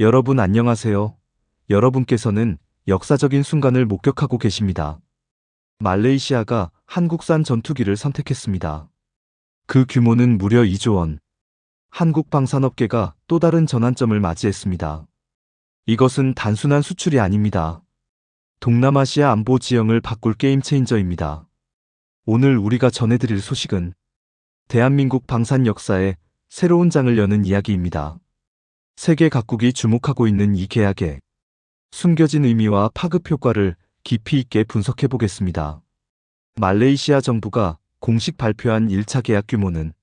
여러분 안녕하세요. 여러분께서는 역사적인 순간을 목격하고 계십니다. 말레이시아가 한국산 전투기를 선택했습니다. 그 규모는 무려 2조 원. 한국 방산업계가 또 다른 전환점을 맞이했습니다. 이것은 단순한 수출이 아닙니다. 동남아시아 안보 지형을 바꿀 게임 체인저입니다. 오늘 우리가 전해드릴 소식은 대한민국 방산 역사에 새로운 장을 여는 이야기입니다. 세계 각국이 주목하고 있는 이 계약의 숨겨진 의미와 파급 효과를 깊이 있게 분석해 보겠습니다. 말레이시아 정부가 공식 발표한 1차 계약 규모는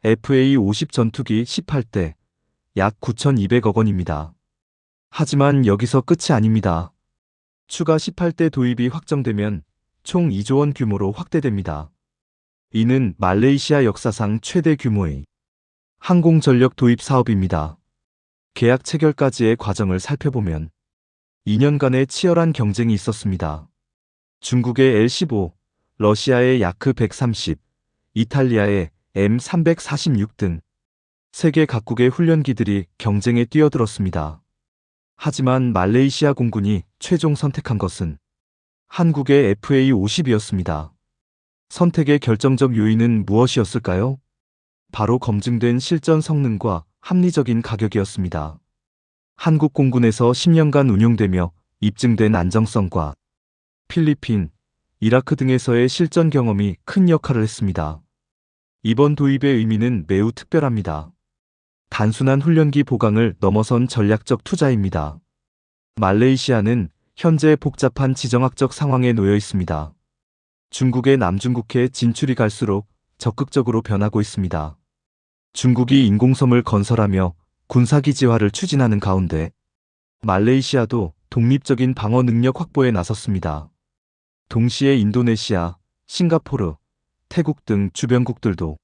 FA-50 전투기 18대, 약 9,200억 원입니다. 하지만 여기서 끝이 아닙니다. 추가 18대 도입이 확정되면 총 2조 원 규모로 확대됩니다. 이는 말레이시아 역사상 최대 규모의 항공전력 도입 사업입니다. 계약 체결까지의 과정을 살펴보면 2년간의 치열한 경쟁이 있었습니다. 중국의 L-15, 러시아의 야크 130, 이탈리아의 M346 등 세계 각국의 훈련기들이 경쟁에 뛰어들었습니다. 하지만 말레이시아 공군이 최종 선택한 것은 한국의 FA-50이었습니다. 선택의 결정적 요인은 무엇이었을까요? 바로 검증된 실전 성능과 합리적인 가격이었습니다. 한국 공군에서 10년간 운용되며 입증된 안정성과 필리핀, 이라크 등에서의 실전 경험이 큰 역할을 했습니다. 이번 도입의 의미는 매우 특별합니다. 단순한 훈련기 보강을 넘어선 전략적 투자입니다. 말레이시아는 현재 복잡한 지정학적 상황에 놓여 있습니다. 중국의 남중국해 진출이 갈수록 적극적으로 변하고 있습니다. 중국이 인공섬을 건설하며 군사기지화를 추진하는 가운데 말레이시아도 독립적인 방어 능력 확보에 나섰습니다. 동시에 인도네시아, 싱가포르, 태국 등 주변국들도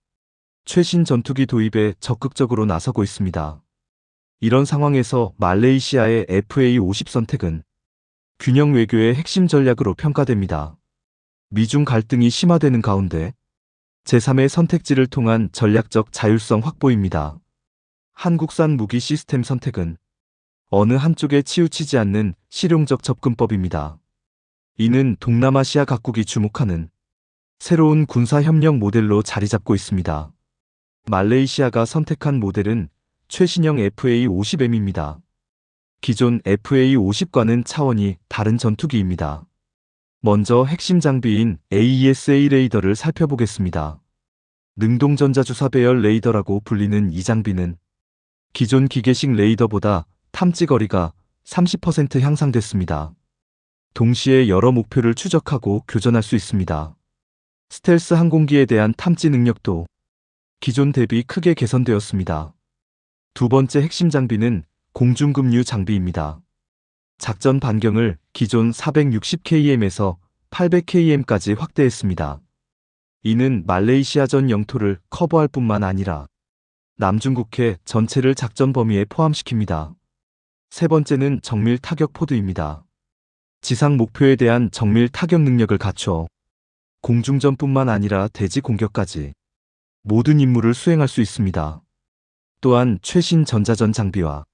최신 전투기 도입에 적극적으로 나서고 있습니다. 이런 상황에서 말레이시아의 FA-50 선택은 균형 외교의 핵심 전략으로 평가됩니다. 미중 갈등이 심화되는 가운데 제3의 선택지를 통한 전략적 자율성 확보입니다. 한국산 무기 시스템 선택은 어느 한쪽에 치우치지 않는 실용적 접근법입니다. 이는 동남아시아 각국이 주목하는 새로운 군사협력 모델로 자리 잡고 있습니다. 말레이시아가 선택한 모델은 최신형 FA-50M입니다. 기존 FA-50과는 차원이 다른 전투기입니다. 먼저 핵심 장비인 AESA 레이더를 살펴보겠습니다. 능동전자주사 배열 레이더라고 불리는 이 장비는 기존 기계식 레이더보다 탐지 거리가 30% 향상됐습니다. 동시에 여러 목표를 추적하고 교전할 수 있습니다. 스텔스 항공기에 대한 탐지 능력도 기존 대비 크게 개선되었습니다. 두 번째 핵심 장비는 공중급류 장비입니다. 작전 반경을 기존 460km에서 800km까지 확대했습니다. 이는 말레이시아 전 영토를 커버할 뿐만 아니라 남중국해 전체를 작전 범위에 포함시킵니다. 세 번째는 정밀 타격 포드입니다. 지상 목표에 대한 정밀 타격 능력을 갖춰 공중전뿐만 아니라 대지 공격까지 모든 임무를 수행할 수 있습니다. 또한 최신 전자전 장비와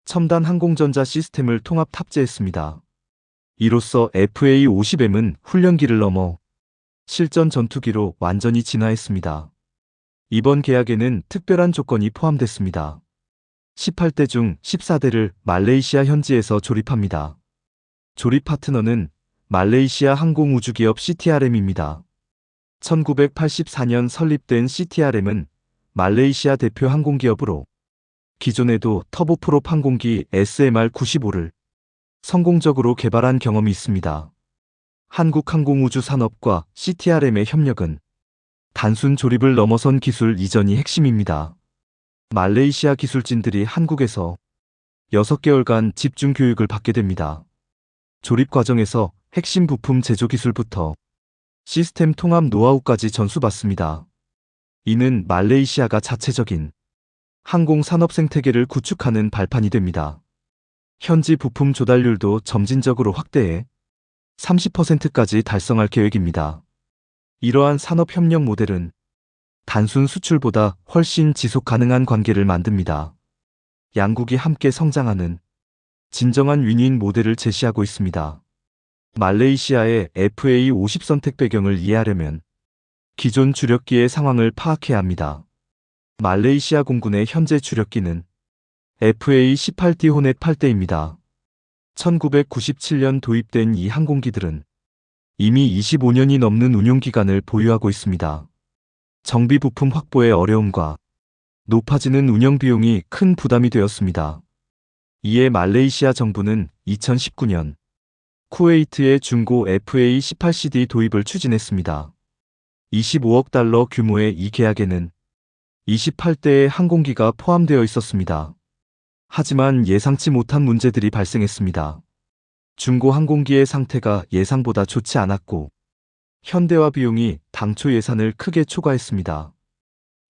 첨단 항공전자 시스템을 통합 탑재했습니다. 이로써 FA-50M은 훈련기를 넘어 실전 전투기로 완전히 진화했습니다. 이번 계약에는 특별한 조건이 포함됐습니다. 18대 중 14대를 말레이시아 현지에서 조립합니다. 조립 파트너는 말레이시아 항공우주기업 CTRM입니다. 1984년 설립된 CTRM은 말레이시아 대표 항공기업으로 기존에도 터보프롭 항공기 SMR-95를 성공적으로 개발한 경험이 있습니다. 한국항공우주산업과 CTRM의 협력은 단순 조립을 넘어선 기술 이전이 핵심입니다. 말레이시아 기술진들이 한국에서 6개월간 집중 교육을 받게 됩니다. 조립 과정에서 핵심 부품 제조 기술부터 시스템 통합 노하우까지 전수받습니다. 이는 말레이시아가 자체적인 항공산업 생태계를 구축하는 발판이 됩니다. 현지 부품 조달률도 점진적으로 확대해 30%까지 달성할 계획입니다. 이러한 산업협력 모델은 단순 수출보다 훨씬 지속 가능한 관계를 만듭니다. 양국이 함께 성장하는 진정한 윈윈 모델을 제시하고 있습니다. 말레이시아의 FA50 선택 배경을 이해하려면 기존 주력기의 상황을 파악해야 합니다. 말레이시아 공군의 현재 주력기는 FA-18D 호넷 8대입니다. 1997년 도입된 이 항공기들은 이미 25년이 넘는 운용기간을 보유하고 있습니다. 정비 부품 확보의 어려움과 높아지는 운영 비용이 큰 부담이 되었습니다. 이에 말레이시아 정부는 2019년 쿠웨이트의 중고 FA-18CD 도입을 추진했습니다. 25억 달러 규모의 이 계약에는 28대의 항공기가 포함되어 있었습니다. 하지만 예상치 못한 문제들이 발생했습니다. 중고 항공기의 상태가 예상보다 좋지 않았고 현대화 비용이 당초 예산을 크게 초과했습니다.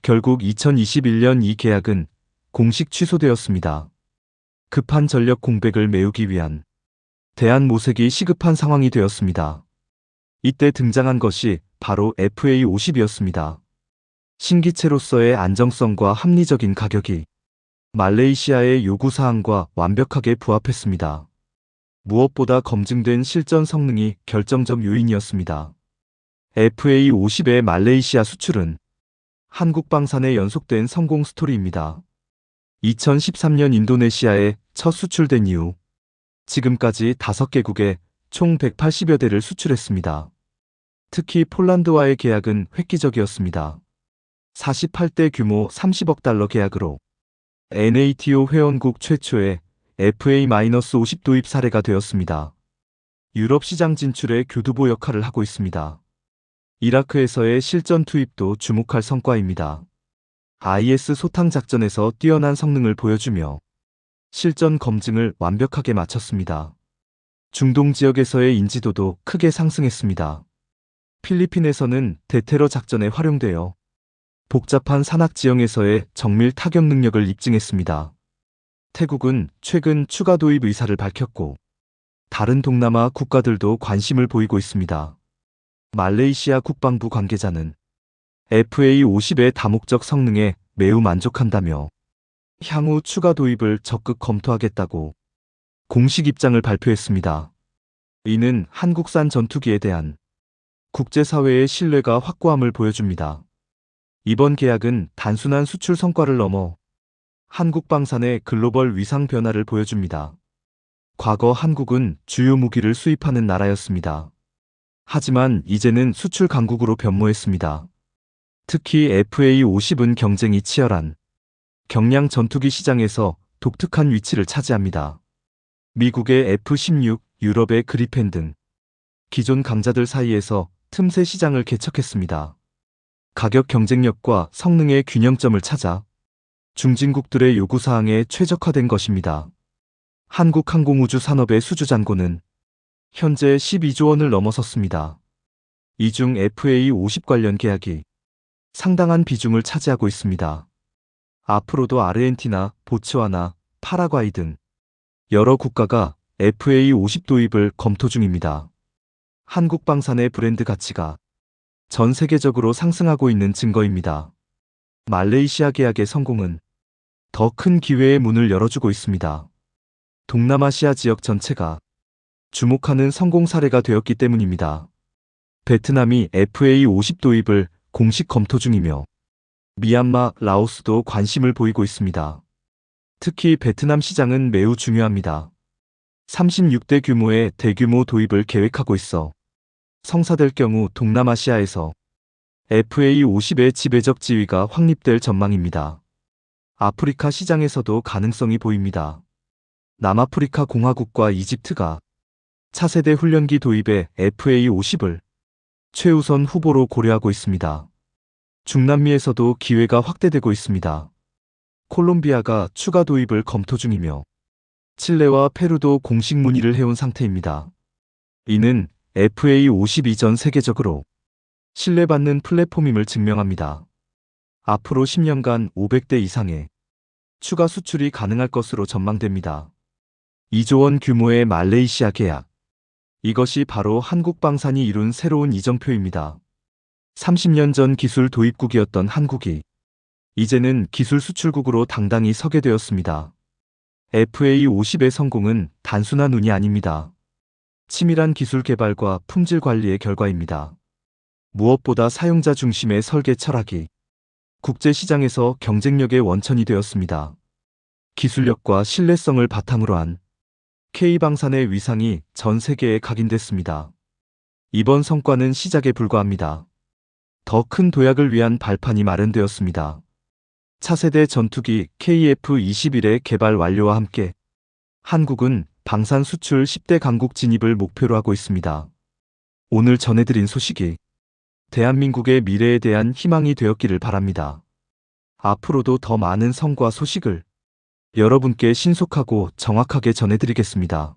결국 2021년 이 계약은 공식 취소되었습니다. 급한 전력 공백을 메우기 위한 대한모색이 시급한 상황이 되었습니다. 이때 등장한 것이 바로 FA50이었습니다. 신기체로서의 안정성과 합리적인 가격이 말레이시아의 요구사항과 완벽하게 부합했습니다. 무엇보다 검증된 실전 성능이 결정적 요인이었습니다. FA50의 말레이시아 수출은 한국 방산의 연속된 성공 스토리입니다. 2013년 인도네시아에 첫 수출된 이후 지금까지 5개국에 총 180여 대를 수출했습니다. 특히 폴란드와의 계약은 획기적이었습니다. 48대 규모 30억 달러 계약으로 NATO 회원국 최초의 FA-50 도입 사례가 되었습니다. 유럽 시장 진출의 교두보 역할을 하고 있습니다. 이라크에서의 실전 투입도 주목할 성과입니다. IS 소탕 작전에서 뛰어난 성능을 보여주며 실전 검증을 완벽하게 마쳤습니다. 중동 지역에서의 인지도도 크게 상승했습니다. 필리핀에서는 대테러 작전에 활용되어 복잡한 산악 지형에서의 정밀 타격 능력을 입증했습니다. 태국은 최근 추가 도입 의사를 밝혔고 다른 동남아 국가들도 관심을 보이고 있습니다. 말레이시아 국방부 관계자는 FA50의 다목적 성능에 매우 만족한다며 향후 추가 도입을 적극 검토하겠다고 공식 입장을 발표했습니다. 이는 한국산 전투기에 대한 국제사회의 신뢰가 확고함을 보여줍니다. 이번 계약은 단순한 수출 성과를 넘어 한국 방산의 글로벌 위상 변화를 보여줍니다. 과거 한국은 주요 무기를 수입하는 나라였습니다. 하지만 이제는 수출 강국으로 변모했습니다. 특히 FA50은 경쟁이 치열한 경량 전투기 시장에서 독특한 위치를 차지합니다. 미국의 F-16, 유럽의 그리펜 등 기존 강자들 사이에서 틈새 시장을 개척했습니다. 가격 경쟁력과 성능의 균형점을 찾아 중진국들의 요구사항에 최적화된 것입니다. 한국항공우주 산업의 수주잔고는 현재 12조 원을 넘어섰습니다. 이 중 FA50 관련 계약이 상당한 비중을 차지하고 있습니다. 앞으로도 아르헨티나, 보츠와나, 파라과이 등 여러 국가가 FA50 도입을 검토 중입니다. 한국 방산의 브랜드 가치가 전 세계적으로 상승하고 있는 증거입니다. 말레이시아 계약의 성공은 더 큰 기회의 문을 열어주고 있습니다. 동남아시아 지역 전체가 주목하는 성공 사례가 되었기 때문입니다. 베트남이 FA50 도입을 공식 검토 중이며 미얀마, 라오스도 관심을 보이고 있습니다. 특히 베트남 시장은 매우 중요합니다. 36대 규모의 대규모 도입을 계획하고 있어 성사될 경우 동남아시아에서 FA50의 지배적 지위가 확립될 전망입니다. 아프리카 시장에서도 가능성이 보입니다. 남아프리카 공화국과 이집트가 차세대 훈련기 도입에 FA50을 최우선 후보로 고려하고 있습니다. 중남미에서도 기회가 확대되고 있습니다. 콜롬비아가 추가 도입을 검토 중이며 칠레와 페루도 공식 문의를 해온 상태입니다. 이는 FA50 이전 세계적으로 신뢰받는 플랫폼임을 증명합니다. 앞으로 10년간 500대 이상의 추가 수출이 가능할 것으로 전망됩니다. 2조 원 규모의 말레이시아 계약. 이것이 바로 한국 방산이 이룬 새로운 이정표입니다. 30년 전 기술 도입국이었던 한국이 이제는 기술 수출국으로 당당히 서게 되었습니다. FA50의 성공은 단순한 운이 아닙니다. 치밀한 기술 개발과 품질 관리의 결과입니다. 무엇보다 사용자 중심의 설계 철학이 국제 시장에서 경쟁력의 원천이 되었습니다. 기술력과 신뢰성을 바탕으로 한 K방산의 위상이 전 세계에 각인됐습니다. 이번 성과는 시작에 불과합니다. 더 큰 도약을 위한 발판이 마련되었습니다. 차세대 전투기 KF-21의 개발 완료와 함께 한국은 방산 수출 10대 강국 진입을 목표로 하고 있습니다. 오늘 전해드린 소식이 대한민국의 미래에 대한 희망이 되었기를 바랍니다. 앞으로도 더 많은 성과 소식을 여러분께 신속하고 정확하게 전해드리겠습니다.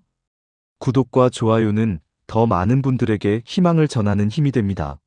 구독과 좋아요는 더 많은 분들에게 희망을 전하는 힘이 됩니다.